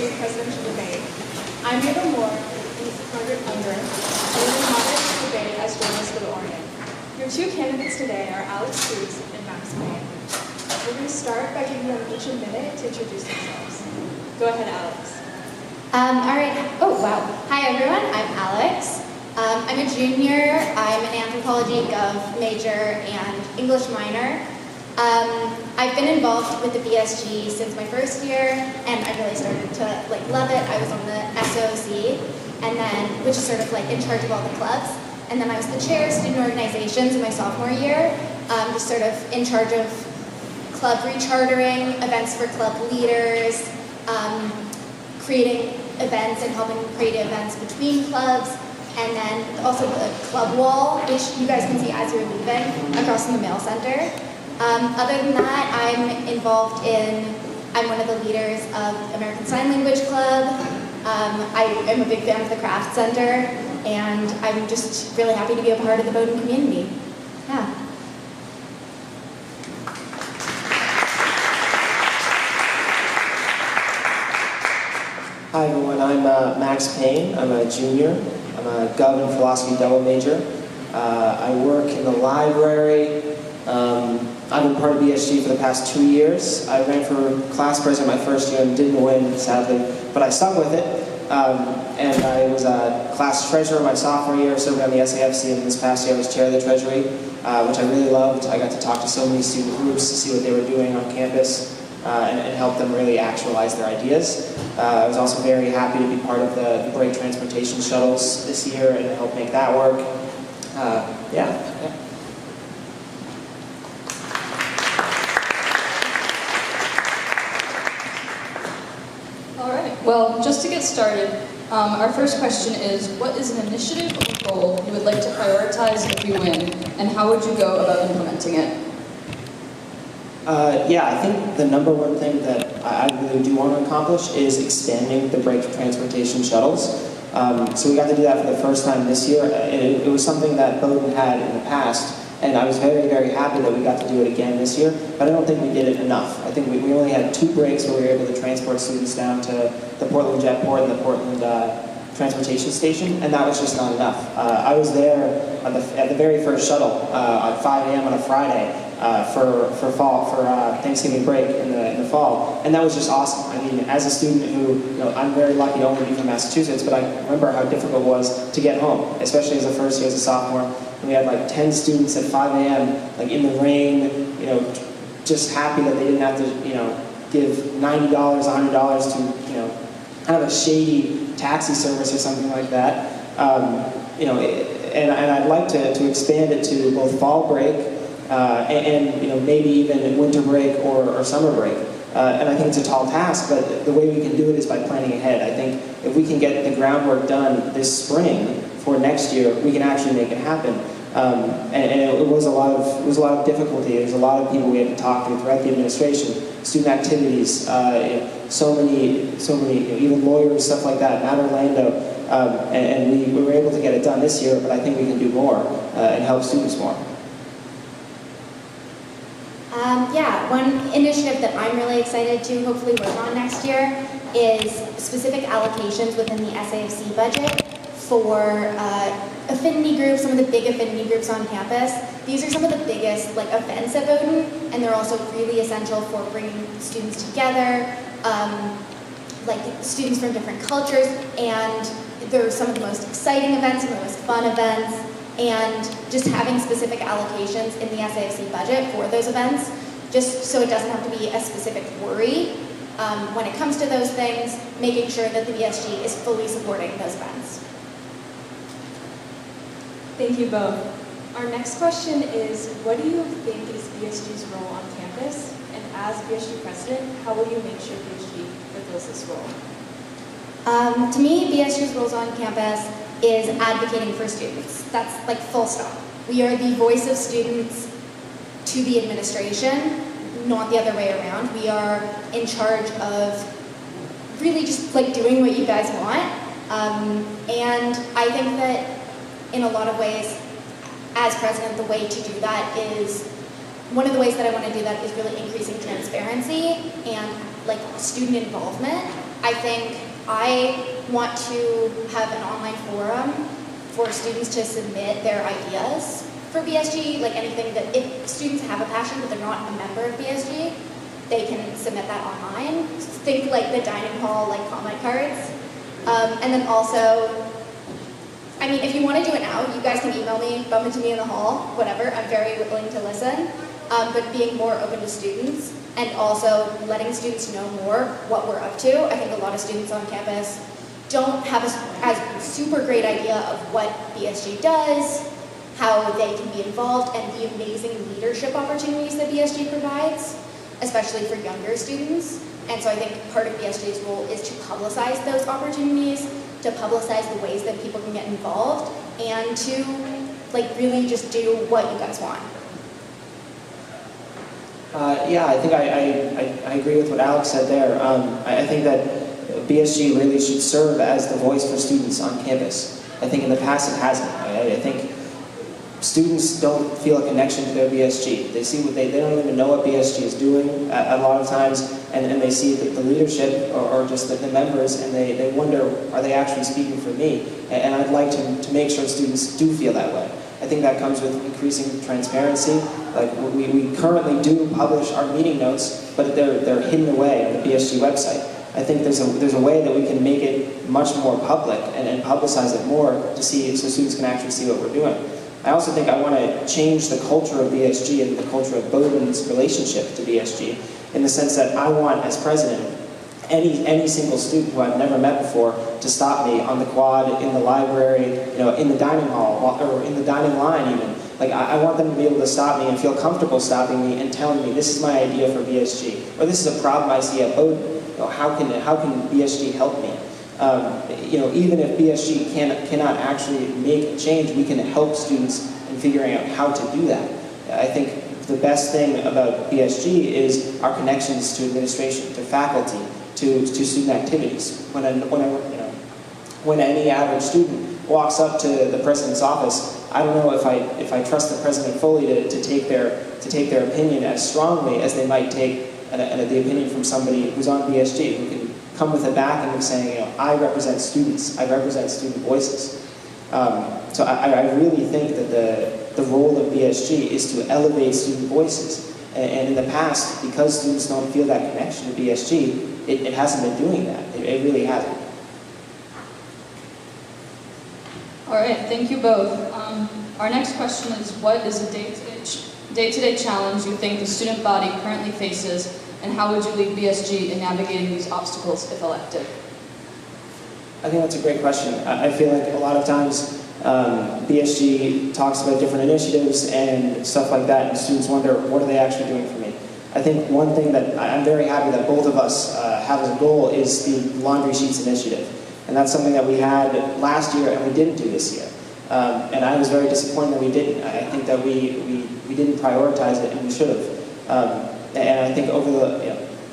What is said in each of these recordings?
BSG presidential debate. I'm Ava Moore with Margaret Unger, and we're going to moderate the debate as journalists for the Orient. Your two candidates today are Alex Cruz and Max Payne. We're going to start by giving them each a minute to introduce themselves. Go ahead, Alex. All right. Oh, wow. Hi, everyone. I'm Alex. I'm a junior. I'm an anthropology gov major and English minor. I've been involved with the BSG since my first year, and I really started to love it. I was on the SOC, and then which is sort of in charge of all the clubs. And then I was the chair of student organizations in my sophomore year, just sort of in charge of club rechartering, events for club leaders, creating events and helping create events between clubs, and then also the club wall, which you guys can see as you're leaving across from the mail center. Other than that, I'm one of the leaders of American Sign Language Club. I am a big fan of the Craft Center, and I'm just really happy to be a part of the Bowdoin community. Yeah. Hi everyone, I'm Max Payne. I'm a junior. I'm a Gov and Philosophy double major. I work in the library. I've been part of BSG for the past 2 years. I ran for class president my first year and didn't win, sadly, but I stuck with it. And I was a class treasurer my sophomore year, serving on the SAFC, and this past year I was chair of the treasury, which I really loved. I got to talk to so many student groups to see what they were doing on campus and help them really actualize their ideas. I was also very happy to be part of the break transportation shuttles this year and help make that work. Yeah. All right, well, just to get started, our first question is, what is an initiative or goal you would like to prioritize if you win, and how would you go about implementing it? Yeah, I think the number one thing that I really do want to accomplish is expanding the break transportation shuttles. So we got to do that for the first time this year. It was something that Bowdoin had in the past, and I was very, very happy that we got to do it again this year, but I don't think we did it enough. I think we only had 2 breaks where we were able to transport students down to the Portland Jetport and the Portland transportation station, and that was just not enough. I was there at the very first shuttle at 5 a.m. on a Friday for Thanksgiving break in the fall, and that was just awesome. I mean, as a student who, I'm very lucky to only be from Massachusetts, but I remember how difficult it was to get home, especially as a first year as a sophomore. And we had 10 students at 5 a.m. In the rain, just happy that they didn't have to, give $90, $100 to, kind of a shady taxi service or something like that. And I'd like to expand it to both fall break and maybe even winter break or summer break. And I think it's a tall task, but the way we can do it is by planning ahead. I think if we can get the groundwork done this spring for next year, we can actually make it happen. And it was a lot of difficulty. There was a lot of people we had to talk to throughout the administration, student activities, so many, even lawyers, stuff like that, Matt Orlando, and we were able to get it done this year. But I think we can do more and help students more. Yeah, one initiative that I'm really excited to hopefully work on next year is specific allocations within the SAFC budget for affinity groups, some of the big affinity groups on campus. These are some of the biggest events at Bowdoin, and they're also really essential for bringing students together, students from different cultures, and they're some of the most exciting events, some of the most fun events, and just having specific allocations in the SAFC budget for those events, just so it doesn't have to be a specific worry when it comes to those things, making sure that the BSG is fully supporting those events. Thank you both. Our next question is, what do you think is BSG's role on campus? And as BSG president, how will you make sure BSG fulfills this role? To me, BSG's roles on campus is advocating for students. That's full stop. We are the voice of students to the administration, not the other way around. We are in charge of really just doing what you guys want. And I think that in a lot of ways, as president, the way to do that is, one of the ways that I want to do that is really increasing transparency and student involvement I think I want to have an online forum for students to submit their ideas for BSG, like anything that, if students have a passion but they're not a member of BSG, they can submit that online. Think like the dining hall, like comment cards. And then also, I mean, if you want to do it now, you guys can email me, bump into me in the hall, whatever. I'm very willing to listen. But being more open to students and also letting students know more what we're up to. I think a lot of students on campus don't have a super great idea of what BSG does, how they can be involved, and the amazing leadership opportunities that BSG provides, especially for younger students. And so I think part of BSG's role is to publicize those opportunities, to publicize the ways that people can get involved, and to like really just do what you guys want. Yeah, I think I agree with what Alex said there. I think that BSG really should serve as the voice for students on campus. I think in the past it hasn't. I think students don't feel a connection to their BSG. They see what they don't even know what BSG is doing a lot of times, and they see the leadership or just the members, and they wonder, are they actually speaking for me? And I'd like to make sure students do feel that way. I think that comes with increasing transparency. Like we currently do publish our meeting notes, but they're hidden away on the BSG website. I think there's a way that we can make it much more public and publicize it more to see so students can actually see what we're doing. I also think I want to change the culture of BSG and the culture of Bowdoin's relationship to BSG in the sense that I want, as president, any single student who I've never met before to stop me on the quad, in the library, in the dining hall, or in the dining line even. Like, I want them to be able to stop me and feel comfortable stopping me and telling me, this is my idea for BSG, or this is a problem I see at Bowdoin. How can BSG help me? Even if BSG cannot actually make a change, we can help students in figuring out how to do that. I think the best thing about BSG is our connections to administration, to faculty, to student activities. When any average student walks up to the president's office, I don't know if I trust the president fully to take their opinion as strongly as they might take the opinion from somebody who's on BSG, who can come with a backing of saying, I represent students, I represent student voices. So I really think that the role of BSG is to elevate student voices. And in the past, because students don't feel that connection to BSG, it hasn't been doing that. It really hasn't. All right, thank you both. Our next question is, what is a day-to-day challenge you think the student body currently faces, and how would you lead BSG in navigating these obstacles if elected? I think that's a great question. I feel like a lot of times BSG talks about different initiatives and stuff like that, and students wonder, what are they actually doing for me? I think one thing that I'm very happy that both of us have as a goal is the laundry sheets initiative. And that's something that we had last year and we didn't do this year. And I was very disappointed that we didn't. I think that we didn't prioritize it, and we should have. And I think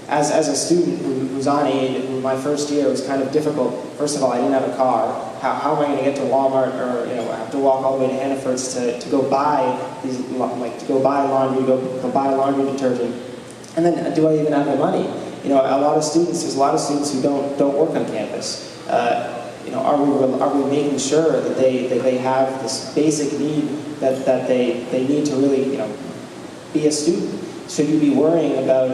as a student who's on aid, my first year was kind of difficult. First of all, I didn't have a car. How am I going to get to Walmart, or I have to walk all the way to Hannaford's to go buy these, to go buy laundry, go buy laundry detergent, and then do I even have the money? There's a lot of students who don't work on campus. Are we making sure that they have this basic need that they need to really be a student? Should you be worrying about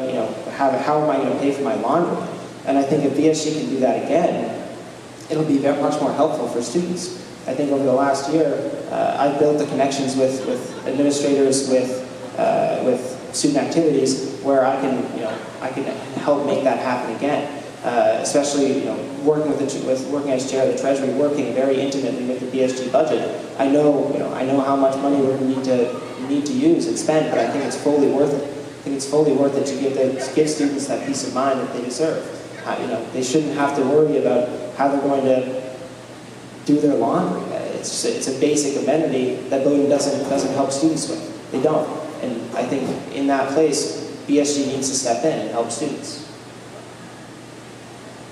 how am I going to pay for my laundry? And I think if BSG can do that again, it'll be very much more helpful for students. I think over the last year, I've built the connections with administrators, with student activities, where I can help make that happen again. Especially working as chair of the Treasury, working very intimately with the BSG budget. I know how much money we're going to need to use and spend, but I think it's fully worth it. I think it's fully worth it to give students that peace of mind that they deserve. They shouldn't have to worry about how they're going to do their laundry. It's a basic amenity that Bowdoin doesn't help students with. They don't. And I think in that place, BSG needs to step in and help students.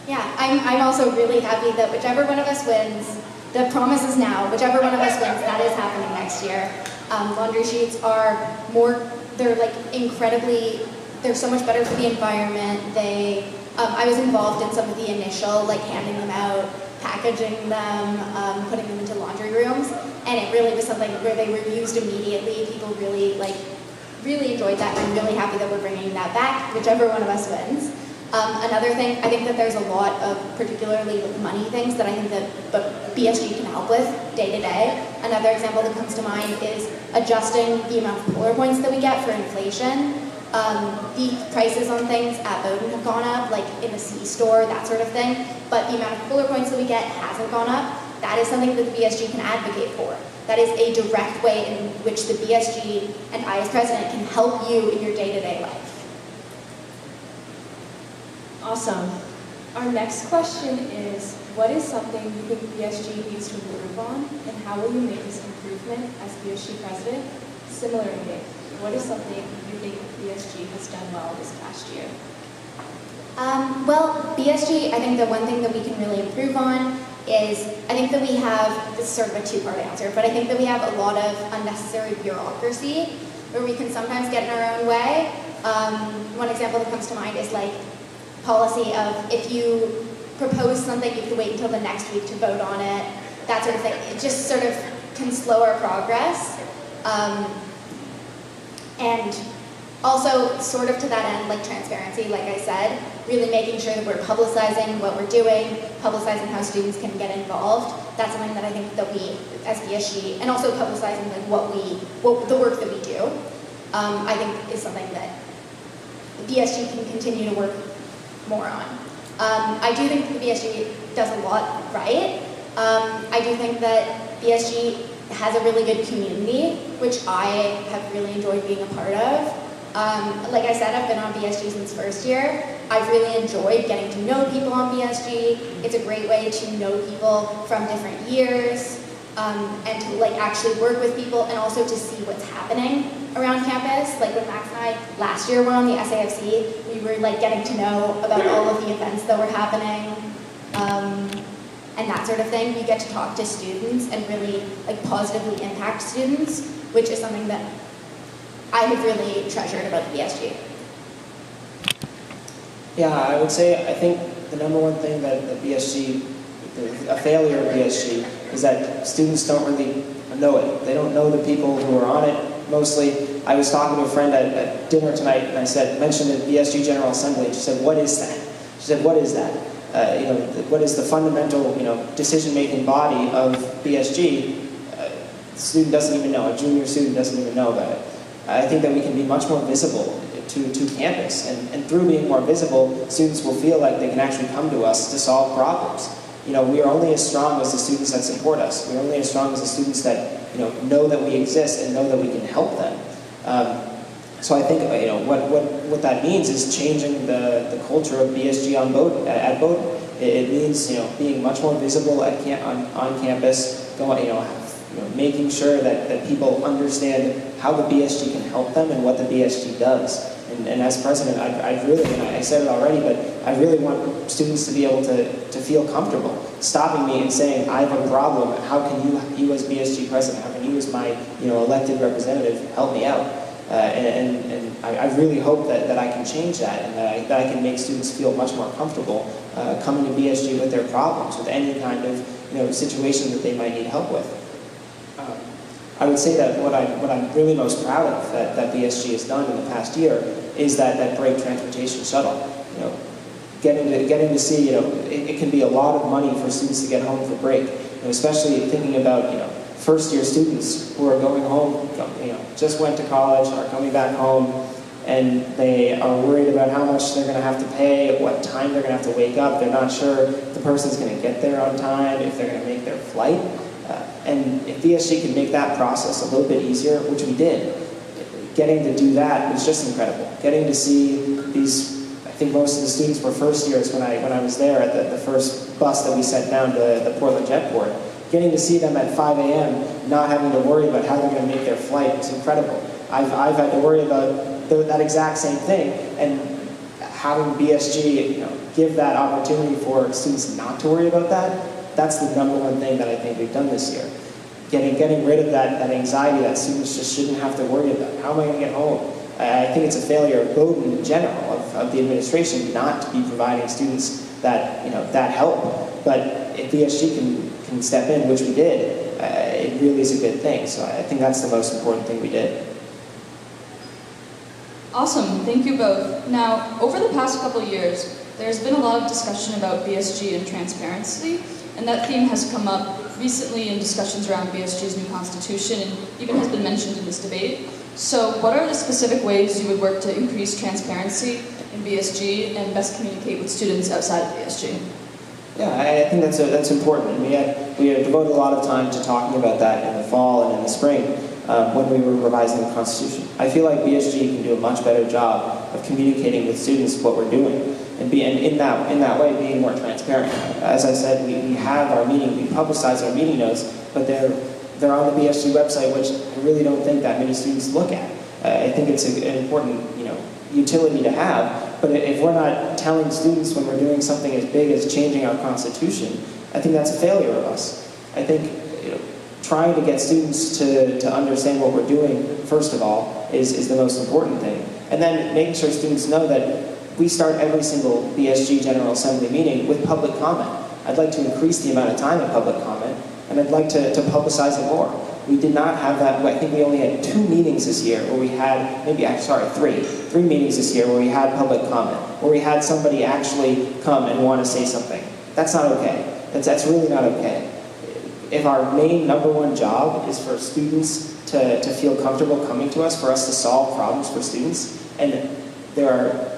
Yeah, I'm also really happy that whichever one of us wins, the promise is now, whichever one of us wins, that is happening next year. Laundry sheets are they're so much better for the environment. They I was involved in some of the initial, like handing them out, packaging them, putting them into laundry rooms, and it really was something where they were used immediately. People really enjoyed that, and I'm really happy that we're bringing that back, whichever one of us wins. Another thing, I think that there's a lot of particularly money things that I think that BSG can help with day to day. Another example that comes to mind is adjusting the amount of Polar points that we get for inflation. The prices on things at Bowdoin have gone up, like in the C-store, that sort of thing, but the amount of Polar points that we get hasn't gone up. That is something that the BSG can advocate for. That is a direct way in which the BSG and I as president can help you in your day-to-day life. Awesome. Our next question is, what is something you think BSG needs to improve on, and how will you make this improvement as BSG president? Similarly, what is something you think BSG has done well this past year? Well, BSG, I think the one thing that we can really improve on is, I think that we have, this is sort of a two-part answer, but I think that we have a lot of unnecessary bureaucracy where we can sometimes get in our own way. One example that comes to mind is like policy of if you propose something, you have to wait until the next week to vote on it, that sort of thing. It just sort of can slow our progress. And also, sort of to that end, like transparency, like I said, really making sure that we're publicizing what we're doing, publicizing how students can get involved. That's something that I think that we, as BSG, and also publicizing like the work that we do, I think is something that BSG can continue to work more on. I do think the BSG does a lot right. I do think that BSG has a really good community, which I have really enjoyed being a part of. Like I said, I've been on BSG since first year. I've really enjoyed getting to know people on BSG. It's a great way to know people from different years, and to like actually work with people, and also to see what's happening around campus. Like when Max and I last year were on the SAFC, we were like getting to know about all of the events that were happening, and that sort of thing. You get to talk to students and really like positively impact students, which is something that I have really treasured about the BSG. Yeah, I would say, I think the number one thing that the BSG, a failure of BSG, is that students don't really know it. They don't know the people who are on it. Mostly, I was talking to a friend at dinner tonight, and I mentioned the BSG General Assembly, and she said, "What is that?" She said, "What is that? What is the fundamental, decision-making body of BSG?" The student doesn't even know. A junior student doesn't even know about it. I think that we can be much more visible to campus, and through being more visible, students will feel like they can actually come to us to solve problems. We are only as strong as the students that support us. We're only as strong as the students that know that we exist and know that we can help them. So I think what that means is changing the culture of BSG at Bowdoin. It means being much more visible on campus, making sure that people understand how the BSG can help them and what the BSG does. And as president, I really, and I said it already, but I really want students to be able to feel comfortable stopping me and saying, "I have a problem. How can you as BSG president, how can you as my elected representative help me out?" And I really hope that I can change that, and that I can make students feel much more comfortable coming to BSG with their problems, with any kind of situation that they might need help with. I would say that what I'm really most proud of that BSG has done in the past year is that break transportation shuttle. Getting to see, it can be a lot of money for students to get home for break, especially thinking about first-year students who are going home, just went to college, are coming back home, and they are worried about how much they're going to have to pay, what time they're going to have to wake up. They're not sure if the person's going to get there on time, if they're going to make their flight. And if BSG can make that process a little bit easier, which we did, getting to do that was just incredible. Getting to see these, I think most of the students were first years when I was there at the first bus that we sent down to the Portland Jetport. Getting to see them at 5 a.m., not having to worry about how they're going to make their flight was incredible. I've had to worry about that exact same thing, and having BSG give that opportunity for students not to worry about that, that's the number one thing that I think we've done this year. Getting rid of that anxiety that students just shouldn't have to worry about. How am I going to get home? I think it's a failure of Bowdoin in general, of the administration not to be providing students that, that help. But if BSG can step in, which we did, it really is a good thing. So I think that's the most important thing we did. Awesome, thank you both. Now, over the past couple years, there's been a lot of discussion about BSG and transparency, and that theme has come up recently in discussions around BSG's new constitution and even has been mentioned in this debate. So what are the specific ways you would work to increase transparency in BSG and best communicate with students outside of BSG? Yeah, I think that's important. And we had devoted a lot of time to talking about that in the fall and in the spring when we were revising the Constitution. I feel like BSG can do a much better job of communicating with students what we're doing and in that way being more transparent. As I said, we have our meeting, we publicize our meeting notes, but they're on the BSG website, which I really don't think that many students look at. I think it's an important utility to have, but if we're not telling students when we're doing something as big as changing our Constitution, I think that's a failure of us. I think trying to get students to understand what we're doing, first of all, is the most important thing. And then making sure students know that we start every single BSG General Assembly meeting with public comment. I'd like to increase the amount of time in public comment, and I'd like to publicize it more. We did not have that. I think we only had 2 meetings this year where we had, three meetings this year where we had public comment, where we had somebody actually come and want to say something. That's not okay. That's really not okay. If our main #1 job is for students to feel comfortable coming to us, for us to solve problems for students, and there are,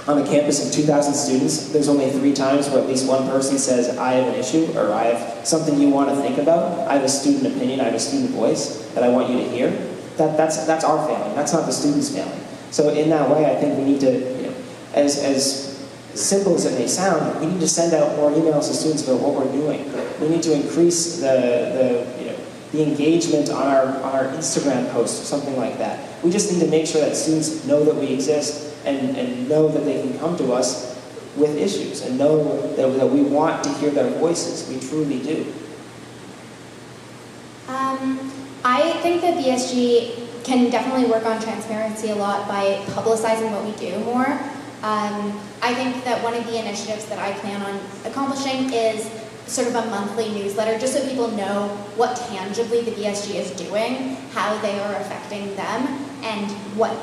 on a campus of 2,000 students, there's only 3 times where at least one person says, I have an issue, or I have something you want to think about, I have a student opinion, I have a student voice that I want you to hear, that's our failing, that's not the students' failing. So in that way, I think we need to, as simple as it may sound, we need to send out more emails to students about what we're doing. We need to increase the engagement on our Instagram posts or something like that. We just need to make sure that students know that we exist and know that they can come to us with issues and know that we want to hear their voices. We truly do. I think that BSG can definitely work on transparency a lot by publicizing what we do more. I think that one of the initiatives that I plan on accomplishing is sort of a monthly newsletter, just so people know what tangibly the BSG is doing, how they are affecting them, and what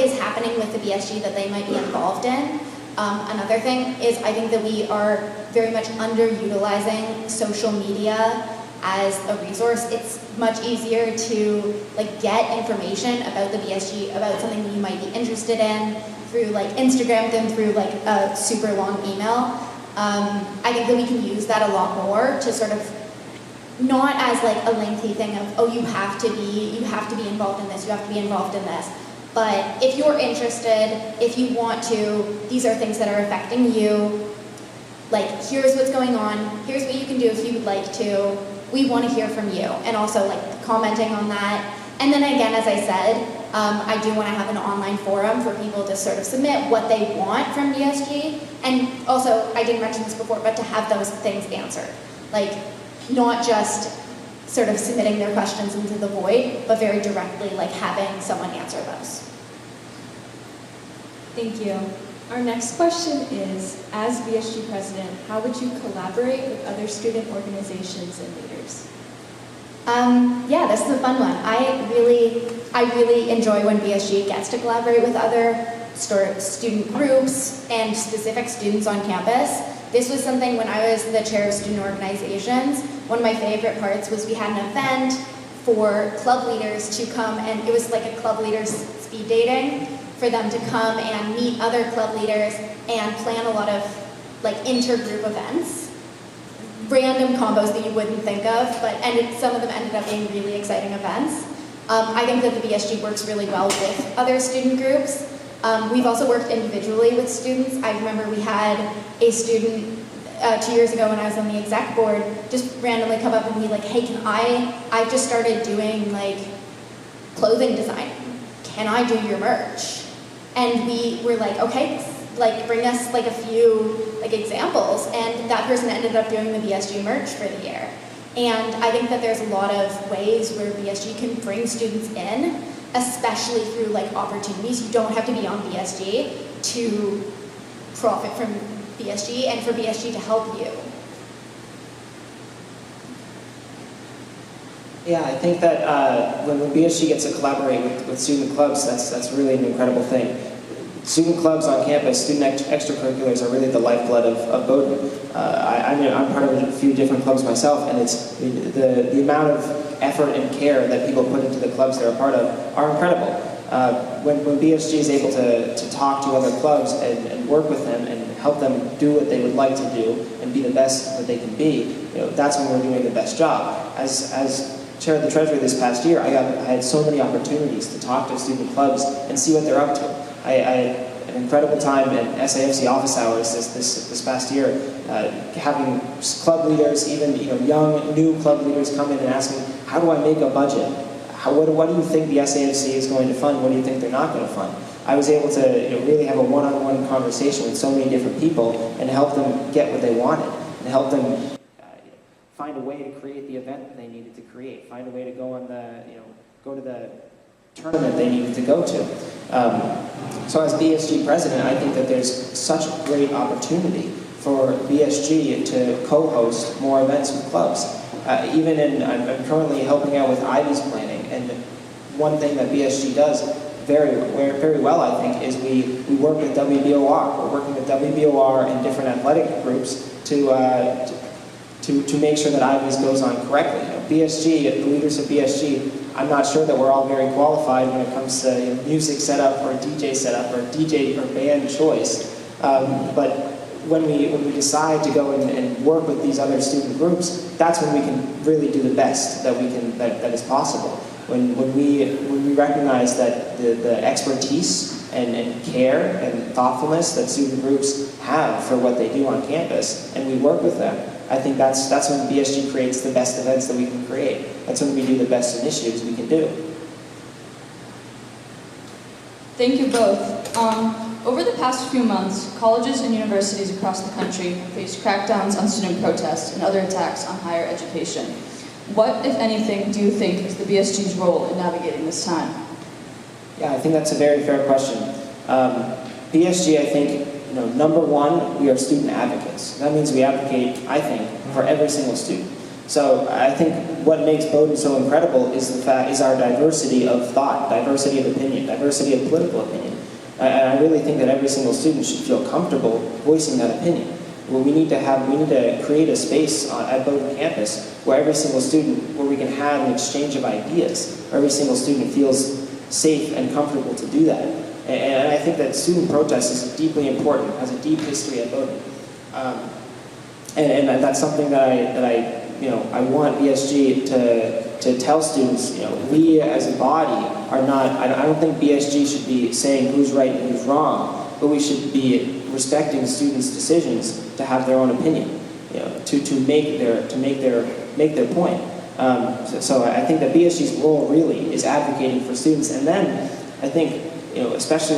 is happening with the BSG that they might be involved in. Another thing is I think that we are very much underutilizing social media as a resource. It's much easier to get information about the BSG, about something that you might be interested in through Instagram than through a super long email. I think that we can use that a lot more to sort of, not as a lengthy thing of, oh, you have to be involved in this, you have to be involved in this. But if you're interested, if you want to, these are things that are affecting you, here's what's going on, here's what you can do if you would like to, we want to hear from you. And also commenting on that. And then again, as I said, I do want to have an online forum for people to sort of submit what they want from BSG. And also, I didn't mention this before, but to have those things answered. Not just sort of submitting their questions into the void, but very directly having someone answer those. Thank you. Our next question is, as BSG president, how would you collaborate with other student organizations and leaders? Yeah, this is a fun one. I really enjoy when BSG gets to collaborate with other student groups and specific students on campus. This was something when I was the chair of student organizations. One of my favorite parts was we had an event for club leaders to come, and it was like a club leaders speed dating, for them to come and meet other club leaders and plan a lot of intergroup events. Random combos that you wouldn't think of, but some of them ended up being really exciting events. I think that the BSG works really well with other student groups. We've also worked individually with students. I remember we had a student 2 years ago when I was on the exec board just randomly come up and be like, hey, I've just started doing clothing design. Can I do your merch? And we were like, okay, bring us a few examples, and that person ended up doing the BSG merch for the year. And I think that there's a lot of ways where BSG can bring students in, especially through opportunities. You don't have to be on BSG, to profit from BSG and for BSG to help you? Yeah, I think that when BSG gets to collaborate with student clubs, that's really an incredible thing. Student clubs on campus, student extracurriculars are really the lifeblood of Bowdoin. I'm part of a few different clubs myself, and it's the amount of effort and care that people put into the clubs they're a part of are incredible. When BSG is able to talk to other clubs and work with them and help them do what they would like to do and be the best that they can be, that's when we're doing the best job. As chair of the Treasury this past year, I had so many opportunities to talk to student clubs and see what they're up to. I had an incredible time at SAFC office hours this past year, having club leaders, even young, new club leaders come in and ask me, how do I make a budget? What do you think the SAFC is going to fund? What do you think they're not going to fund? I was able to really have a one-on-one conversation with so many different people and help them get what they wanted and help them find a way to create the event that they needed to create, find a way to go to the tournament they needed to go to. So as BSG president, I think that there's such a great opportunity for BSG to co-host more events with clubs. I'm currently helping out with Ivy's planning, and one thing that BSG does very well, I think, is we work with WBOR. We're working with WBOR and different athletic groups to make sure that Ivy's goes on correctly. BSG, the leaders of BSG, I'm not sure that we're all very qualified when it comes to music setup or DJ setup or DJ or band choice. But when we decide to go and work with these other student groups, that's when we can really do the best that is possible. When we recognize that the expertise and care and thoughtfulness that student groups have for what they do on campus, and we work with them, I think that's when BSG creates the best events that we can create. That's when we do the best initiatives we can do. Thank you both. Over the past few months, colleges and universities across the country have faced crackdowns on student protests and other attacks on higher education. What, if anything, do you think is the BSG's role in navigating this time? Yeah, I think that's a very fair question. BSG, I think, number one, we are student advocates. That means we advocate, I think, for every single student. So I think what makes Bowdoin so incredible is our diversity of thought, diversity of opinion, diversity of political opinion. And I really think that every single student should feel comfortable voicing that opinion. Well, we need to create a space at Bowdoin campus where every single student, where we can have an exchange of ideas, where every single student feels safe and comfortable to do that. And I think that student protest is deeply important, has a deep history at Bowdoin. And that's something that I want BSG to tell students, we as a body are not, I don't think BSG should be saying who's right and who's wrong, but we should be respecting students' decisions to have their own opinion, to make their point. So I think that BSG's role really is advocating for students, and then I think, especially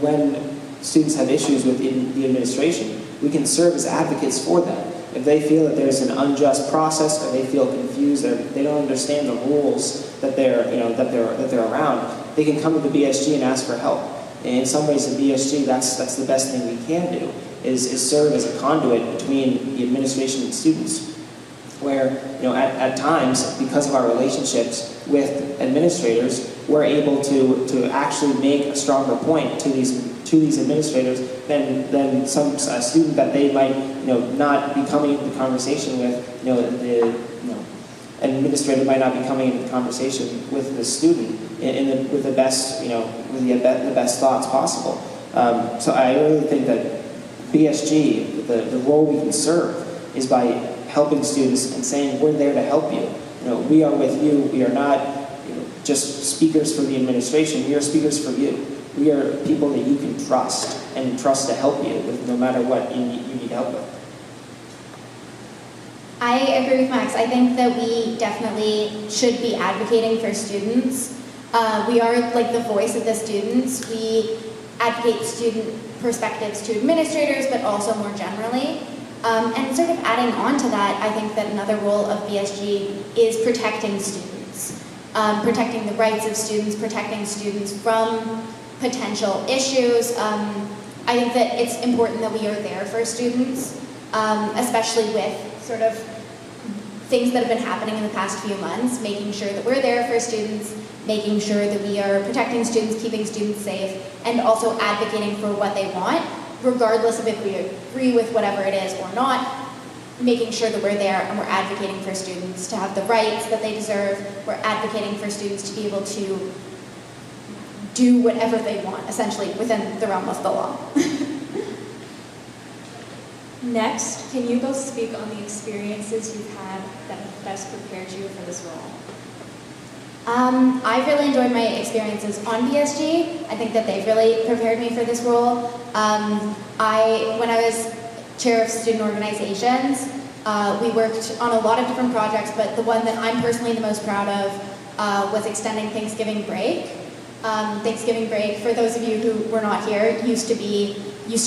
when students have issues with the administration, we can serve as advocates for them. If they feel that there's an unjust process, or they feel confused, or they don't understand the rules that they're around, they can come to the BSG and ask for help. And in some ways, the BSG, that's the best thing we can do, is serve as a conduit between the administration and students. Where, at times, because of our relationships with administrators, we're able to actually make a stronger point to these administrators than some student that they might not be coming into the conversation with. An administrator might not be coming into the conversation with the student with the best the best thoughts possible. So I really think that BSG, the role we can serve, is by helping students and saying we're there to help you. We are with you. We are not just speakers for the administration. We are speakers for you. We are people that you can trust and trust to help you with no matter what you need help with. I agree with Max. I think that we definitely should be advocating for students. We are like the voice of the students. We advocate student perspectives to administrators, but also more generally. And sort of adding on to that, I think that another role of BSG is protecting students. Protecting the rights of students, protecting students from potential issues. I think that it's important that we are there for students, especially with sort of things that have been happening in the past few months, making sure that we're there for students, making sure that we are protecting students, keeping students safe, and also advocating for what they want, regardless of if we agree with whatever it is or not, making sure that we're there and we're advocating for students to have the rights that they deserve. We're advocating for students to be able to do whatever they want, essentially, within the realm of the law. Next, can you both speak on the experiences you've had that have best prepared you for this role? I've really enjoyed my experiences on BSG. I think that they've really prepared me for this role. When I was chair of student organizations, we worked on a lot of different projects, but the one that I'm personally the most proud of was extending Thanksgiving break. Thanksgiving break, for those of you who were not here, used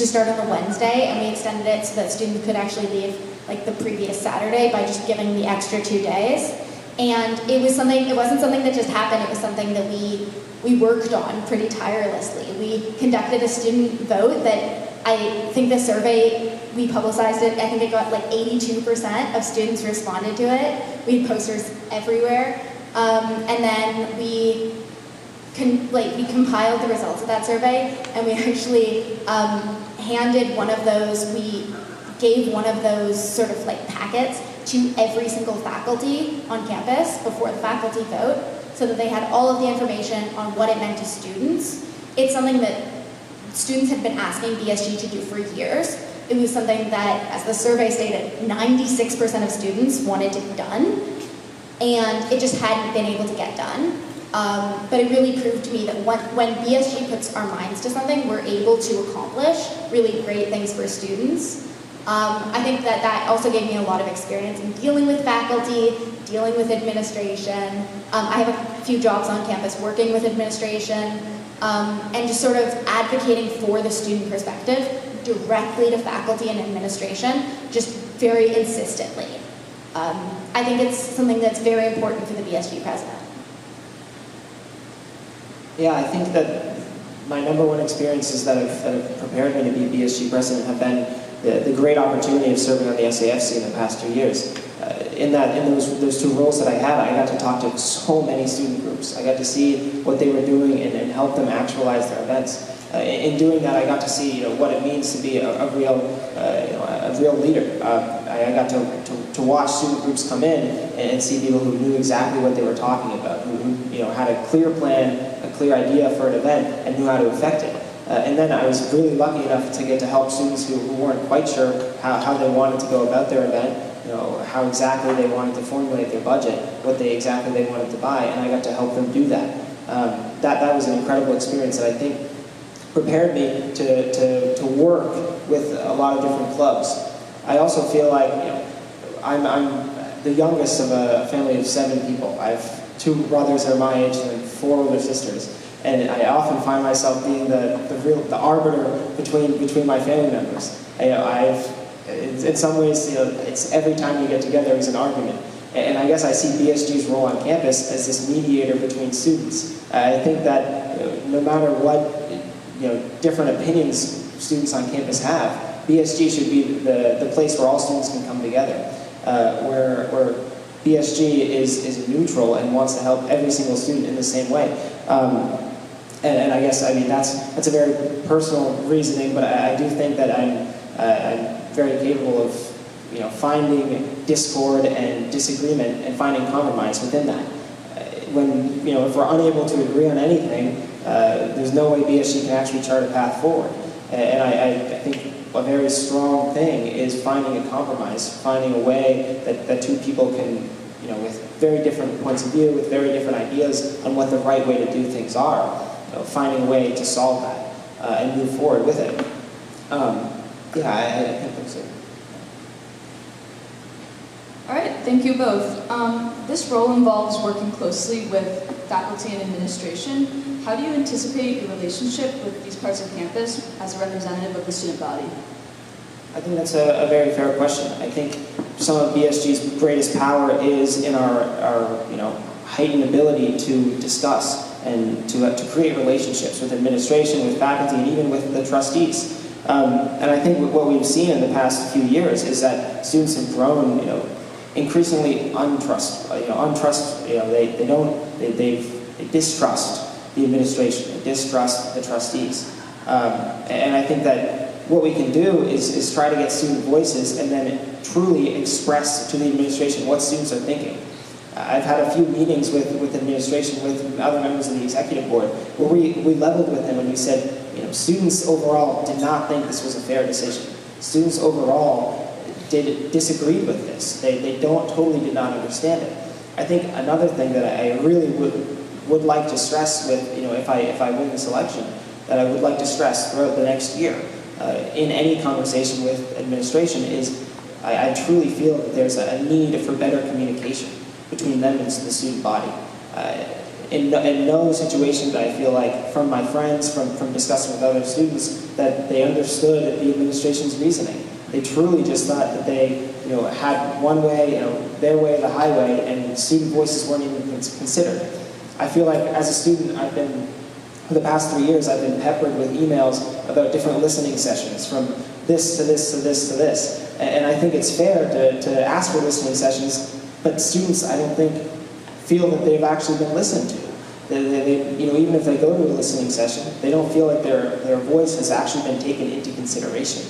to start on a Wednesday, and we extended it so that students could actually leave like the previous Saturday by just giving the extra 2 days. And it wasn't something that just happened, it was something that we worked on pretty tirelessly. We conducted a student vote that I think the survey, we publicized it, I think it got like 82% of students responded to it. We had posters everywhere. And then we compiled the results of that survey, and we actually handed one of those, we gave one of those sort of like packets to every single faculty on campus before the faculty vote, so that they had all of the information on what it meant to students. It's something that students had been asking BSG to do for years. It was something that, as the survey stated, 96% of students wanted to be done, and it just hadn't been able to get done. But it really proved to me that when BSG puts our minds to something, we're able to accomplish really great things for students. I think that also gave me a lot of experience in dealing with faculty, dealing with administration. I have a few jobs on campus working with administration, and just sort of advocating for the student perspective directly to faculty and administration, just very insistently. I think it's something that's very important for the BSG president. Yeah, I think that my number one experiences that have prepared me to be BSG president have been the great opportunity of serving on the SAFC in the past 2 years. In those two roles that I had, I got to talk to so many student groups. I got to see what they were doing and help them actualize their events. In doing that, I got to see what it means to be a real leader. I got to watch student groups come in and see people who knew exactly what they were talking about, who had a clear plan, a clear idea for an event, and knew how to affect it. And then I was really lucky enough to get to help students who weren't quite sure how they wanted to go about their event, how exactly they wanted to formulate their budget, what exactly they wanted to buy, and I got to help them do that. That was an incredible experience that I think prepared me to work with a lot of different clubs. I also feel like I'm the youngest of a family of 7 people. I have 2 brothers that are my age and 4 older sisters. And I often find myself being the arbiter between my family members. In some ways, it's every time we get together is an argument. And I guess I see BSG's role on campus as this mediator between students. I think that no matter what different opinions students on campus have, BSG should be the place where all students can come together, where BSG is neutral and wants to help every single student in the same way. And I guess, that's a very personal reasoning, but I do think that I'm very capable of, finding discord and disagreement and finding compromise within that. If we're unable to agree on anything, there's no way BSG can actually chart a path forward. And I think a very strong thing is finding a compromise, finding a way that 2 people can, with very different points of view, with very different ideas on what the right way to do things are, finding a way to solve that and move forward with it. I think so. All right, thank you both. This role involves working closely with faculty and administration. How do you anticipate your relationship with these parts of campus as a representative of the student body? I think that's a very fair question. I think some of BSG's greatest power is in our heightened ability to discuss and to create relationships with administration, with faculty, and even with the trustees. And I think what we've seen in the past few years is that students have grown, increasingly they distrust the administration, they distrust the trustees. And I think that what we can do is try to get student voices and then truly express to the administration what students are thinking. I've had a few meetings with administration, with other members of the executive board, where we leveled with them and we said, students overall did not think this was a fair decision. Students overall disagreed with this. They did not understand it. I think another thing that I really would like to stress with, if I win this election, that I would like to stress throughout the next year, in any conversation with administration, is I truly feel that there's a need for better communication between them and the student body. In no situation that I feel like, from my friends, from discussing with other students, that they understood the administration's reasoning. They truly just thought that they had one way, their way, the highway, and student voices weren't even considered. I feel like as a student, for the past 3 years, I've been peppered with emails about different listening sessions, from this to this to this to this. And I think it's fair to ask for listening sessions, but students, I don't think, feel that they've actually been listened to. Even if they go to a listening session, they don't feel like their voice has actually been taken into consideration.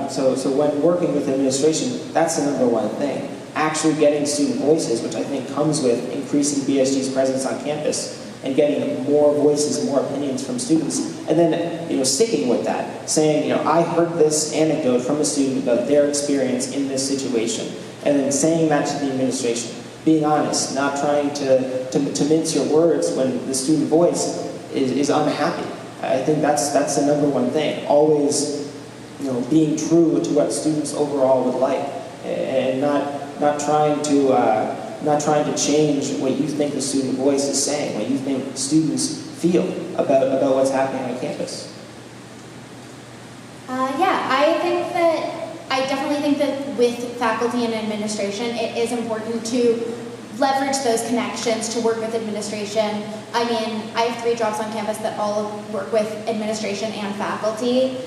So when working with administration, that's the number one thing. Actually getting student voices, which I think comes with increasing BSG's presence on campus, and getting more voices and more opinions from students, and then sticking with that, saying, I heard this anecdote from a student about their experience in this situation, and then saying that to the administration, being honest, not trying to mince your words when the student voice is unhappy. I think that's the number one thing. Always, being true to what students overall would like, and not trying to change what you think the student voice is saying, what you think students feel about what's happening on campus. I definitely think that with faculty and administration, it is important to leverage those connections to work with administration. I have 3 jobs on campus that all work with administration and faculty,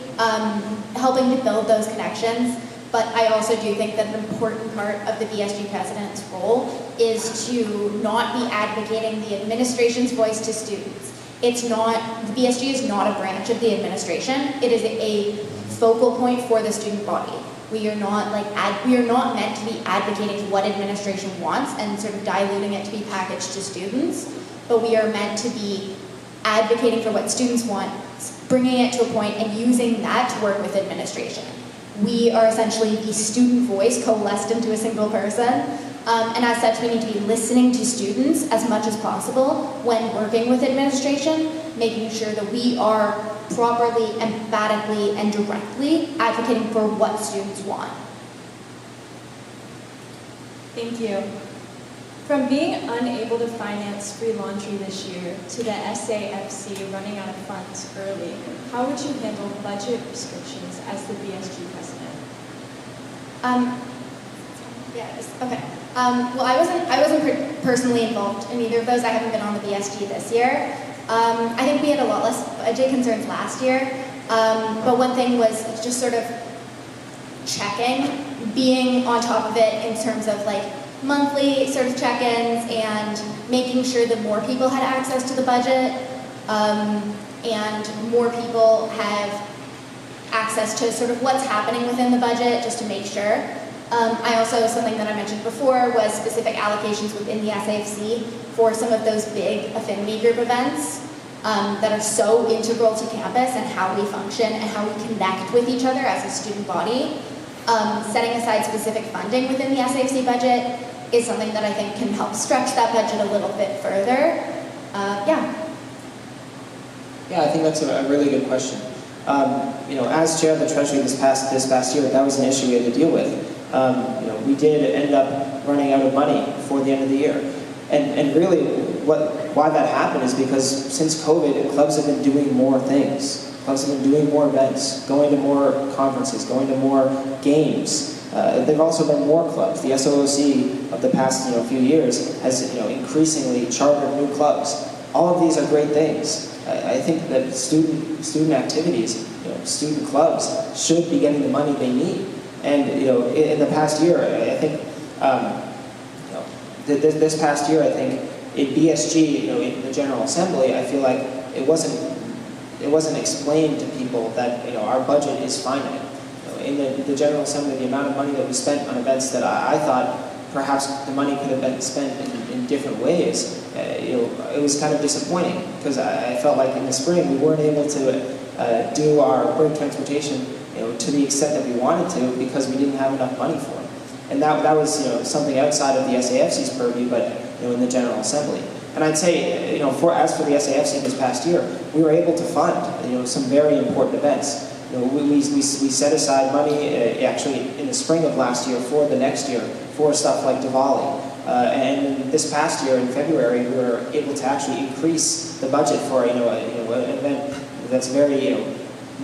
helping to build those connections. But I also do think that an important part of the BSG president's role is to not be advocating the administration's voice to students. The BSG is not a branch of the administration. It is a focal point for the student body. We are not meant to be advocating what administration wants and sort of diluting it to be packaged to students, but we are meant to be advocating for what students want, bringing it to a point and using that to work with administration. We are essentially the student voice coalesced into a single person, and as such we need to be listening to students as much as possible when working with administration, making sure that we are properly, emphatically, and directly advocating for what students want. Thank you. From being unable to finance free laundry this year to the SAFC running out of funds early, how would you handle budget restrictions as the BSG president? Okay. Well, I wasn't personally involved in either of those. I haven't been on the BSG this year. I think we had a lot less budget concerns last year, but one thing was just sort of checking, being on top of it in terms of monthly sort of check-ins and making sure that more people had access to the budget, and more people have access to sort of what's happening within the budget, just to make sure. Something that I mentioned before was specific allocations within the SAFC for some of those big affinity group events that are so integral to campus and how we function and how we connect with each other as a student body. Setting aside specific funding within the SAFC budget is something that I think can help stretch that budget a little bit further. Yeah, I think that's a really good question. As chair of the Treasury this past year, that was an issue we had to deal with. We did end up running out of money before the end of the year. And really, why that happened is because since COVID, clubs have been doing more things. Clubs have been doing more events, going to more conferences, going to more games. There have also been more clubs. The SOOC of the past few years has increasingly chartered new clubs. all of these are great things. I think that student activities, student clubs should be getting the money they need. And in the past year, I think this past year, I think in BSG, in the General Assembly, I feel like it wasn't explained to people that our budget is finite. In the General Assembly, the amount of money that we spent on events that I thought perhaps the money could have been spent in different ways. It was kind of disappointing because I felt like in the spring we weren't able to do our break transportation to the extent that we wanted to because we didn't have enough money for it. And that was something outside of the SAFC's purview, but in the General Assembly. And I'd say as for the SAFC this past year, we were able to fund some very important events. We set aside money actually in the spring of last year for the next year for stuff like Diwali. And this past year in February, we were able to actually increase the budget for an event that's very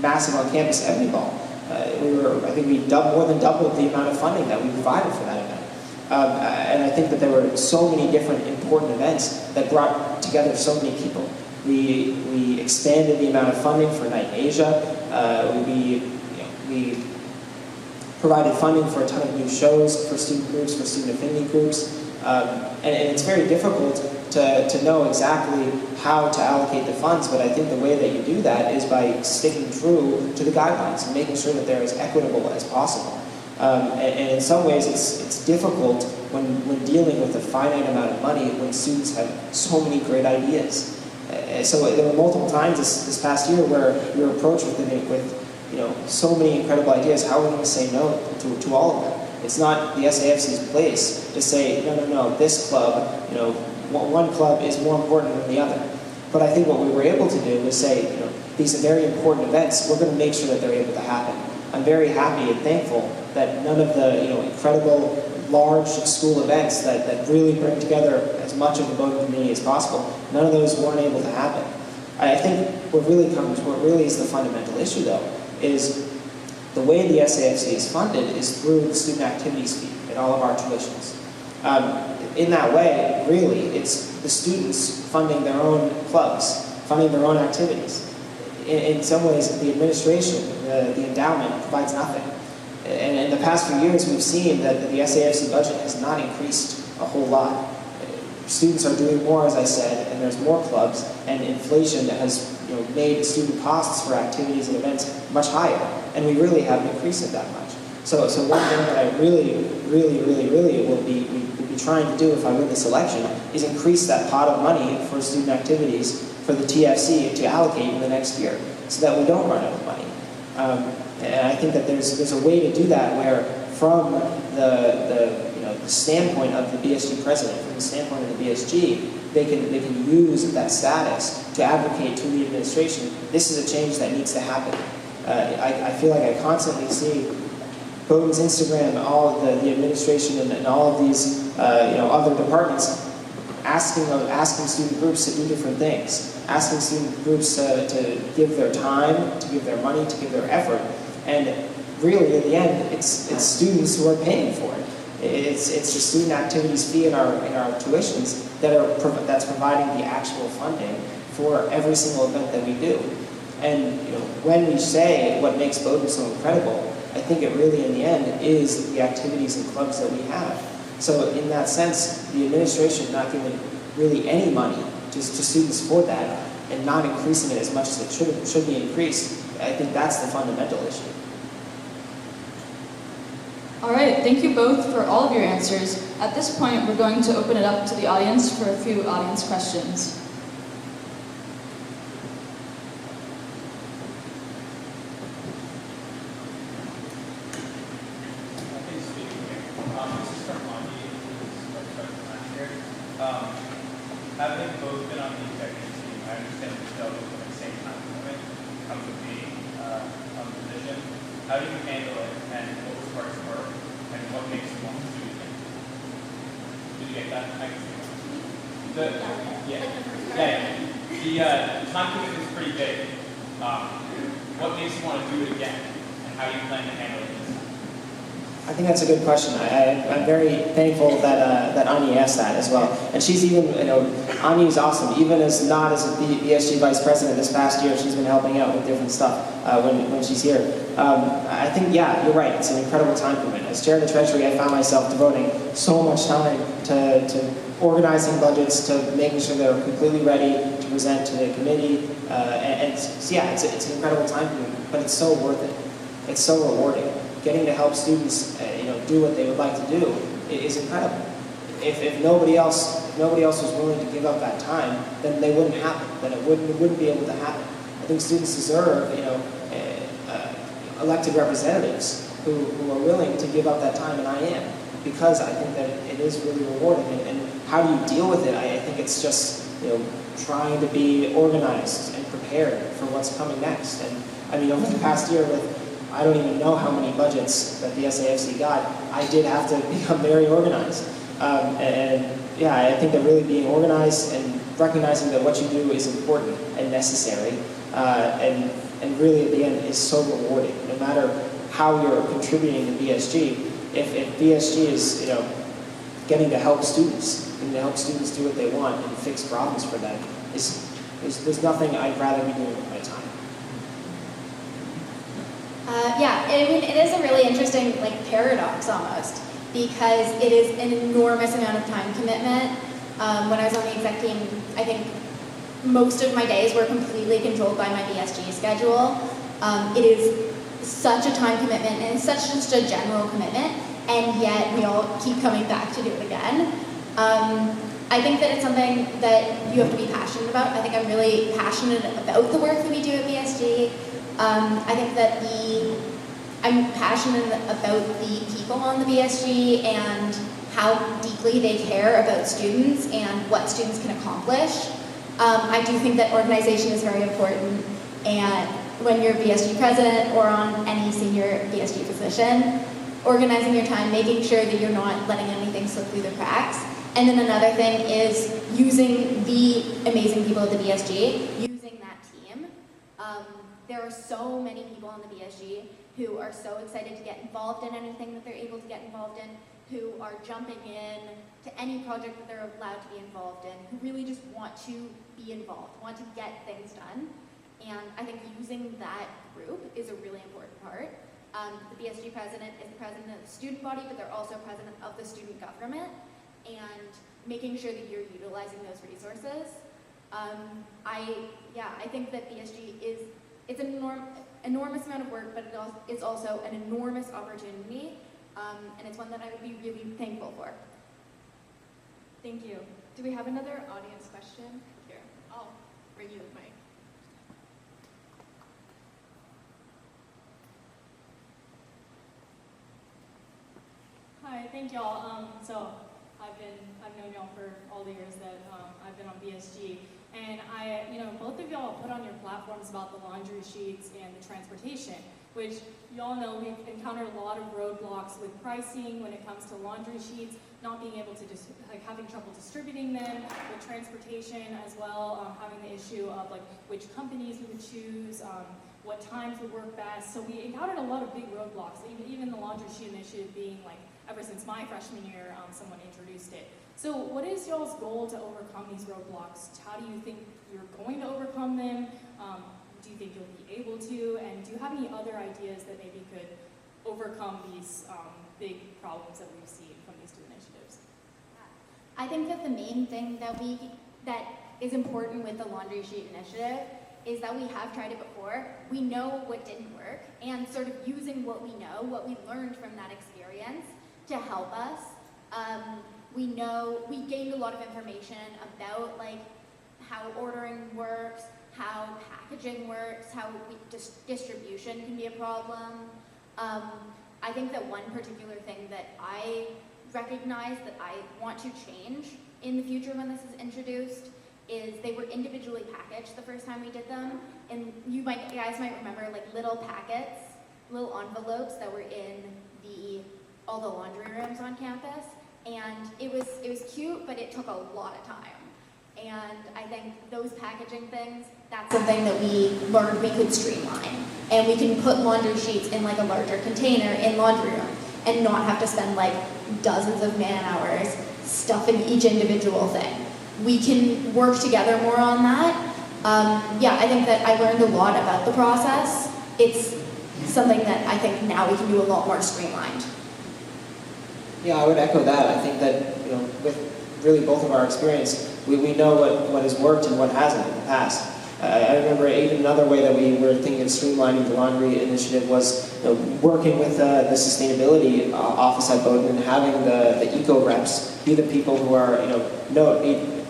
massive on campus, Ebony Ball. I think we more than doubled the amount of funding that we provided for that event. And I think that there were so many different important events that brought together so many people. We expanded the amount of funding for Night in Asia. We provided funding for a ton of new shows for student groups, for student affinity groups. And it's very difficult to know exactly how to allocate the funds, but I think the way that you do that is by sticking true to the guidelines and making sure that they're as equitable as possible. And in some ways, it's difficult when dealing with a finite amount of money when students have so many great ideas. So there were multiple times this past year where we were approached with so many incredible ideas. How are we going to say no to all of them? It's not the SAFC's place to say, no, this club, one club is more important than the other. But I think what we were able to do was say, these are very important events, we're going to make sure that they're able to happen. I'm very happy and thankful that none of the incredible large school events that really bring together as much of the Bowdoin community as possible, none of those weren't able to happen. I think what really is the fundamental issue though, is the way the SAFC is funded is through the student activities fee and all of our tuitions. In that way, really, it's the students funding their own clubs, funding their own activities. In some ways, the administration, the endowment, provides nothing. And in the past few years, we've seen that the SAFC budget has not increased a whole lot. Students are doing more, as I said, and there's more clubs, and inflation has made student costs for activities and events much higher, and we really haven't increased it that much. So one thing that I really will be trying to do if I win this election is increase that pot of money for student activities for the TFC to allocate in the next year, so that we don't run out of money. And I think that there's a way to do that where, from the standpoint of the BSG president, from the standpoint of the BSG, they can use that status to advocate to the administration, this is a change that needs to happen. I feel like I constantly see Bowdoin's Instagram, all of the administration and all of these other departments asking student groups to do different things, asking student groups to give their time, to give their money, to give their effort, and really in the end, it's students who are paying for it. It's the student activities fee in our tuitions that's providing the actual funding for every single event that we do. And when we say what makes Bowdoin so incredible, I think it really in the end is the activities and clubs that we have. So in that sense, the administration not giving really any money to students for that and not increasing it as much as it should be increased, I think that's the fundamental issue. All right, thank you both for all of your answers. At this point, we're going to open it up to the audience for a few audience questions. Having both been on the executive team, I understand that you dealt with at the same time limit comes with being on the position. How do you handle it, and what was parts work, and what makes you want to do it? Did you get that? I can see that. The time commitment is pretty big. What makes you want to do it again, and how do you plan to handle it this time? How I think that's a good question. I'm very thankful that Ani asked that as well. And she's even, Ani is awesome. Even as not as a BSG vice president this past year, she's been helping out with different stuff when she's here. I think, yeah, you're right. It's an incredible time commitment. As chair of the Treasury, I found myself devoting so much time to organizing budgets, to making sure they're completely ready to present to the committee. So yeah, it's an incredible time commitment, but it's so worth it. It's so rewarding. Getting to help students, do what they would like to do is incredible. If nobody else was willing to give up that time, then they wouldn't happen. Then it wouldn't be able to happen. I think students deserve, elected representatives who are willing to give up that time, and I am, because I think that it is really rewarding. And how do you deal with it? I think it's just trying to be organized and prepared for what's coming next. And I mean, over the past year with I don't even know how many budgets that the SAFC got. I did have to become very organized. Yeah, I think that really being organized and recognizing that what you do is important and necessary, and really at the end is so rewarding. No matter how you're contributing to BSG, if BSG is getting to help students and to help students do what they want and fix problems for them, there's nothing I'd rather be doing with my time. Yeah, I mean, it is a really interesting paradox almost, because it is an enormous amount of time commitment. When I was on the exec team, I think most of my days were completely controlled by my BSG schedule. It is such a time commitment, and it's such just a general commitment, and yet we all keep coming back to do it again. I think that it's something that you have to be passionate about. I think I'm really passionate about the work that we do at BSG. I think that I'm passionate about the people on the BSG and how deeply they care about students and what students can accomplish. I do think that organization is very important, and when you're BSG president or on any senior BSG position, organizing your time, making sure that you're not letting anything slip through the cracks. And then another thing is using the amazing people at the BSG, using that team. There are so many people on the BSG who are so excited to get involved in anything that they're able to get involved in, who are jumping in to any project that they're allowed to be involved in, who really just want to be involved, want to get things done. And I think using that group is a really important part. The BSG president is the president of the student body, but they're also president of the student government, and making sure that you're utilizing those resources. I think that BSG it's an enormous amount of work, but it's also an enormous opportunity, and it's one that I would be really thankful for. Thank you. Do we have another audience question? Here, I'll bring you the mic. Hi, thank y'all. So I've known y'all for all the years that I've been on BSG, and both of y'all put on your platforms about the laundry sheets and the transportation, which y'all know we've encountered a lot of roadblocks with pricing when it comes to laundry sheets, not being able to having trouble distributing them, with transportation as well, having the issue of which companies we would choose, what times would work best. So we encountered a lot of big roadblocks, even the laundry sheet initiative being ever since my freshman year, someone introduced it. So what is y'all's goal to overcome these roadblocks? How do you think you're going to overcome them? Do you think you'll be able to? And do you have any other ideas that maybe could overcome these big problems that we've seen from these two initiatives? I think that the main thing that is important with the laundry sheet initiative is that we have tried it before. We know what didn't work, and sort of using what we know, what we learned from that experience to help us. We gained a lot of information about how ordering works, how packaging works, how distribution can be a problem. I think that one particular thing that I recognize that I want to change in the future when this is introduced is they were individually packaged the first time we did them, and you guys might remember little packets, little envelopes that were in all the laundry rooms on campus, and it was cute, but it took a lot of time. And I think those packaging things, that's something that we learned we could streamline, and we can put laundry sheets in a larger container in laundry room, and not have to spend like dozens of man hours stuffing each individual thing. We can work together more on that. Yeah, I think that I learned a lot about the process. It's something that I think now we can do a lot more streamlined. Yeah, I would echo that. I think that, with really both of our experience, we know what has worked and what hasn't in the past. I remember even another way that we were thinking of streamlining the laundry initiative was working with the sustainability office at Bowdoin and having the eco reps be the people who are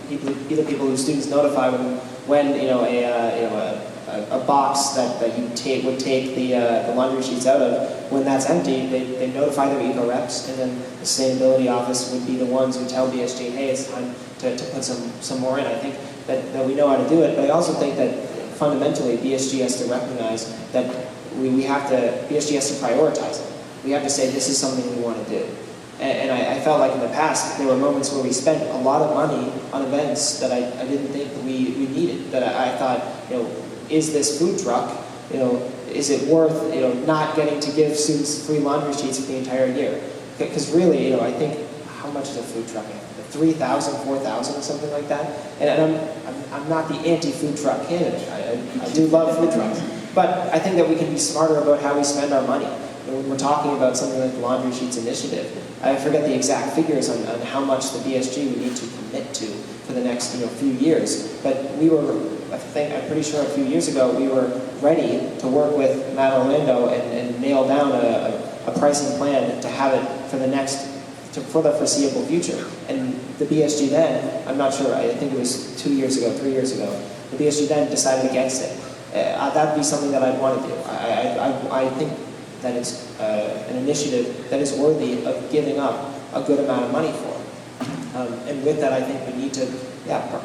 be the people who students notify when a box that you would take the laundry sheets out of, when that's empty, they notify their eco reps, and then the sustainability office would be the ones who tell BSG, hey, it's time to put some more in. I think that we know how to do it, but I also think that fundamentally BSG has to recognize that BSG has to prioritize it. We have to say this is something we want to do. And I felt like in the past there were moments where we spent a lot of money on events that I didn't think we needed, that I thought, is this food truck, is it worth, not getting to give students free laundry sheets for the entire year? Because really, I think, how much is a food truck? 3,000, 4,000 or something like that? And I'm not the anti-food truck candidate. I do love food trucks. But I think that we can be smarter about how we spend our money. When we're talking about something like the Laundry Sheets Initiative, I forget the exact figures on how much the BSG would need to commit to for the next few years. But I'm pretty sure a few years ago, we were ready to work with Matt Orlando and nail down a pricing plan to have it for the foreseeable future. And the BSG then, I'm not sure, I think it was 2 years ago, 3 years ago, the BSG then decided against it. That'd be something that I'd want to do. I think that it's an initiative that is worthy of giving up a good amount of money for. And with that, I think we need to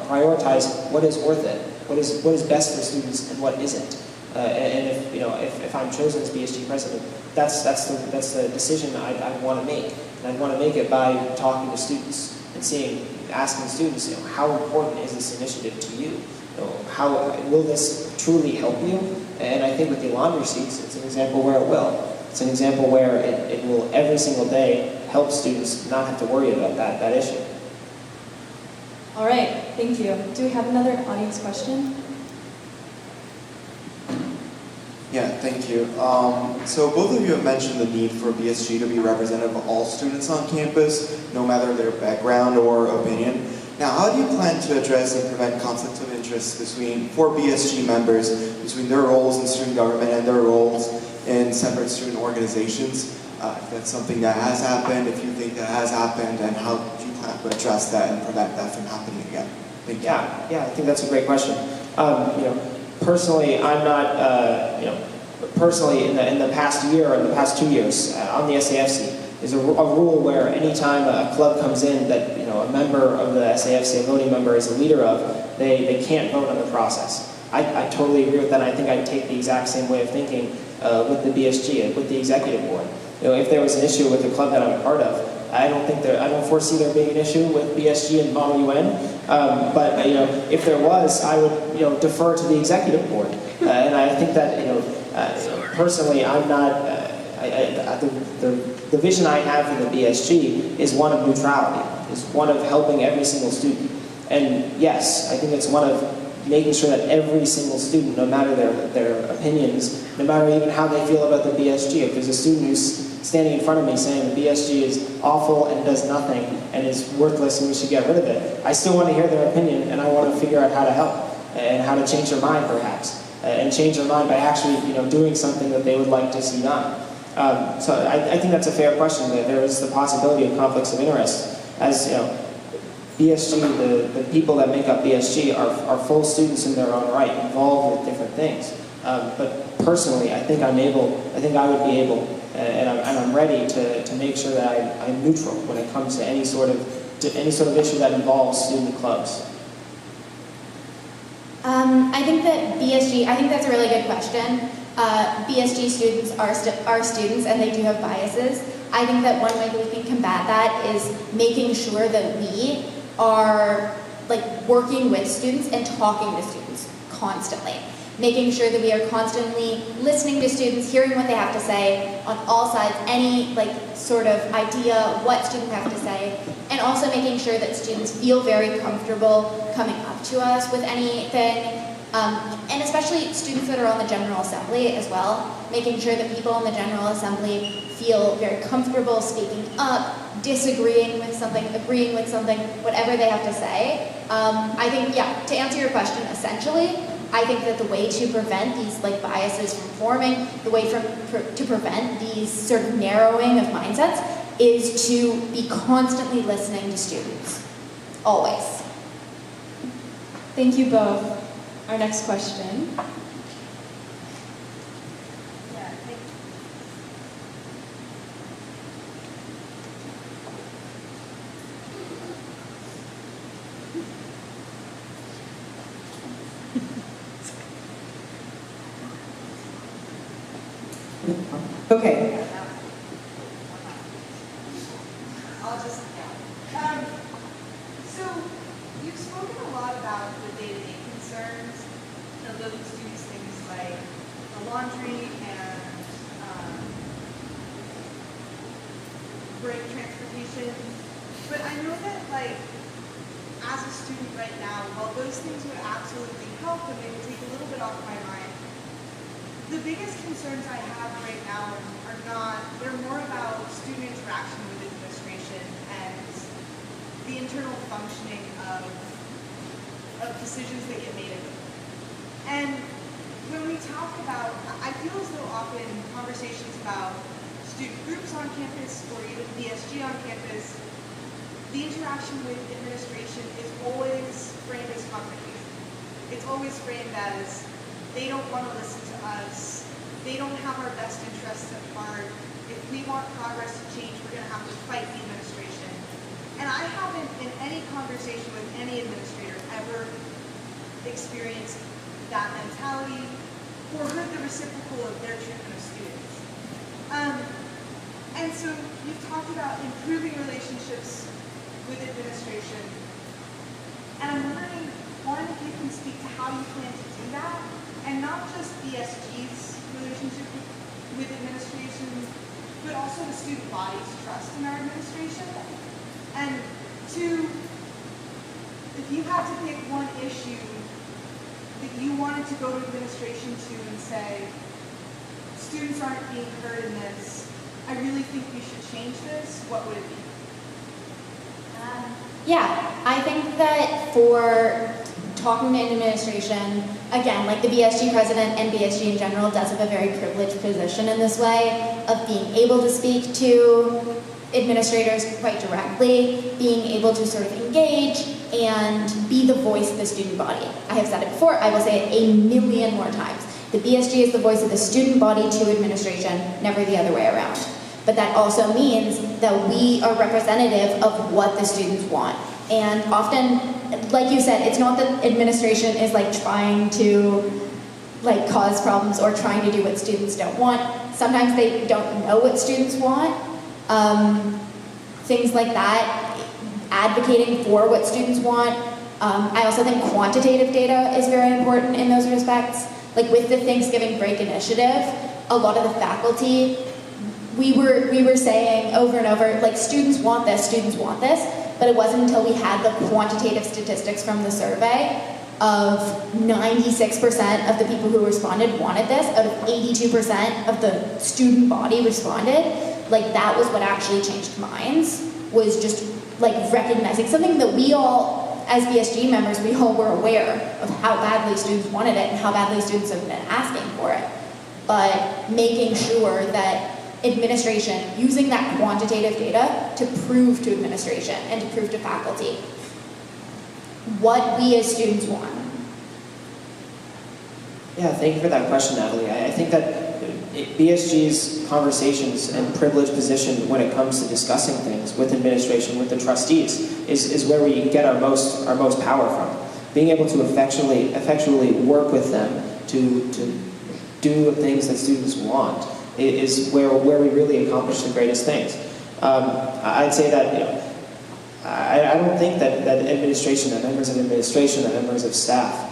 prioritize what is worth it, what is best for students, and what isn't. And if I'm chosen as BSG president, that's the decision I want to make. And I want to make it by talking to students and asking students, how important is this initiative to you? How will this truly help you? And I think with the laundry sheets, it's an example where it will. It's an example where it will every single day help students not have to worry about that issue. All right, thank you. Do we have another audience question? Yeah, thank you. So both of you have mentioned the need for BSG to be representative of all students on campus, no matter their background or opinion. Now, how do you plan to address and prevent conflicts of interest for BSG members, between their roles in student government and their roles in separate student organizations? If that's something that has happened, if you think that has happened, and how do you plan to address that and prevent that from happening again? Thank you. Yeah, I think that's a great question. Personally, I'm not, personally in the past year or in the past 2 years on the SAFC, there's a rule where anytime a club comes in that a member of the SAFC, a voting member, is a leader of, they can't vote on the process. I totally agree with that. I think I'd take the exact same way of thinking with the BSG, with the executive board. If there was an issue with the club that I'm a part of, I don't foresee there being an issue with BSG and Bowdoin. But if there was, I would defer to the executive board. And I think that personally, I'm not. The vision I have for the BSG is one of neutrality, is one of helping every single student. And yes, I think it's one of making sure that every single student, no matter their opinions, no matter even how they feel about the BSG, if there's a student who's standing in front of me saying the BSG is awful and does nothing and is worthless and we should get rid of it, I still want to hear their opinion and I want to figure out how to help and how to change their mind perhaps, and change their mind by actually doing something that they would like to see done. So I think that's a fair question, that there is the possibility of conflicts of interest. As BSG, the people that make up BSG are full students in their own right, involved with different things. But personally, I think I would be able, and I'm ready to make sure that I'm neutral when it comes to any sort of issue that involves student clubs. I think that's a really good question. BSG students are students and they do have biases. I think that one way that we can combat that is making sure that we are working with students and talking to students constantly. making sure that we are constantly listening to students, hearing what they have to say on all sides, any sort of idea what students have to say, and also making sure that students feel very comfortable coming up to us with anything, and especially students that are on the General Assembly as well, making sure that people in the General Assembly feel very comfortable speaking up, disagreeing with something, agreeing with something, whatever they have to say. I think, yeah, to answer your question, essentially, I think that the way to prevent these biases from forming, the way to prevent these sort of narrowing of mindsets is to be constantly listening to students, always. Thank you both. Our next question. Okay. I'll just, so you've spoken a lot about the day-to-day concerns of those students, things like the laundry and break transportation. But I know that, as a student right now, while those things would absolutely help and they would take a little bit off my mind, the biggest concerns I have right now are not, they're more about student interaction with administration and the internal functioning of decisions that get made in them. And when we talk about, I feel as though often conversations about student groups on campus or even BSG on campus, the interaction with administration is always framed as confrontation. It's always framed as, they don't want to listen to us. They don't have our best interests at heart. If we want progress to change, we're going to have to fight the administration. And I haven't, in any conversation with any administrator, ever experienced that mentality or heard the reciprocal of their treatment of students. And so you've talked about improving relationships with administration. And I'm wondering, one, if you can speak to how you plan to do that, and not just BSG's relationship with administration, but also the student body's trust in our administration. And two, if you had to pick one issue that you wanted to go to administration to and say, students aren't being heard in this, I really think we should change this, what would it be? Yeah, I think that for talking to administration, again, the BSG president and BSG in general does have a very privileged position in this way of being able to speak to administrators quite directly, being able to sort of engage and be the voice of the student body. I have said it before, I will say it a million more times. The BSG is the voice of the student body to administration, never the other way around. But that also means that we are representative of what the students want. And often, like you said, it's not that administration is trying to cause problems or trying to do what students don't want. Sometimes they don't know what students want. Things like that, advocating for what students want. I also think quantitative data is very important in those respects. With the Thanksgiving break initiative, a lot of the faculty, we were saying over and over, students want this, but it wasn't until we had the quantitative statistics from the survey of 96% of the people who responded wanted this, out of 82% of the student body responded, that was what actually changed minds, was just recognizing something that we all, as BSG members, we all were aware of how badly students wanted it and how badly students have been asking for it. But making sure that administration, using that quantitative data to prove to administration and to prove to faculty what we as students want. Yeah, thank you for that question, Natalie. I think that BSG's conversations and privileged position when it comes to discussing things with administration, with the trustees, is where we get our most power from. Being able to effectually work with them to do things that students want is where we really accomplish the greatest things. I'd say that I don't think that administration, that members of administration, that members of staff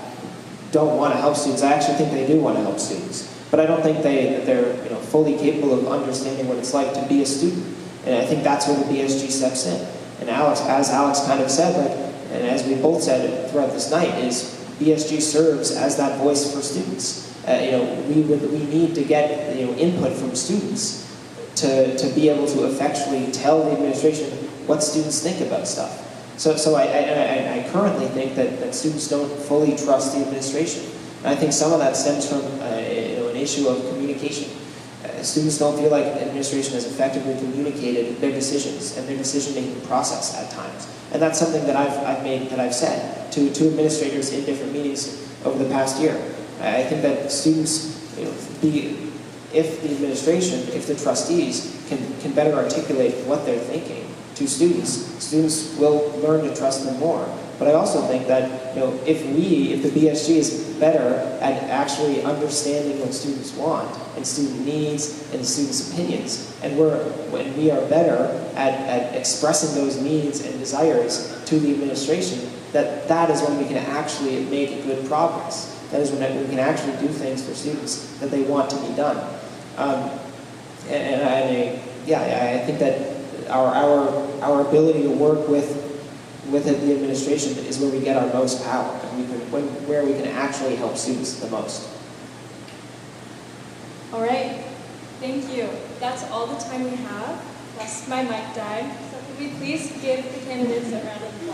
don't want to help students. I actually think they do want to help students. But I don't think that they're fully capable of understanding what it's like to be a student. And I think that's where the BSG steps in. And as Alex kind of said, and as we both said throughout this night, is BSG serves as that voice for students. We need to get input from students to be able to effectually tell the administration what students think about stuff. So I currently think that students don't fully trust the administration. And I think some of that stems from an issue of communication. Students don't feel like administration has effectively communicated their decisions and their decision-making process at times. And that's something that I've said to administrators in different meetings over the past year. I think that students, if the administration, if the trustees can better articulate what they're thinking to students, students will learn to trust them more. But I also think that if the BSG is better at actually understanding what students want and student needs and students' opinions, and when we are better at expressing those needs and desires to the administration, that is when we can actually make good progress. That is when we can actually do things for students that they want to be done. I think that our ability to work with the administration is where we get our most power, and where we can actually help students the most. All right, thank you. That's all the time we have. Plus, my mic died. So could we please give the candidates a round of applause?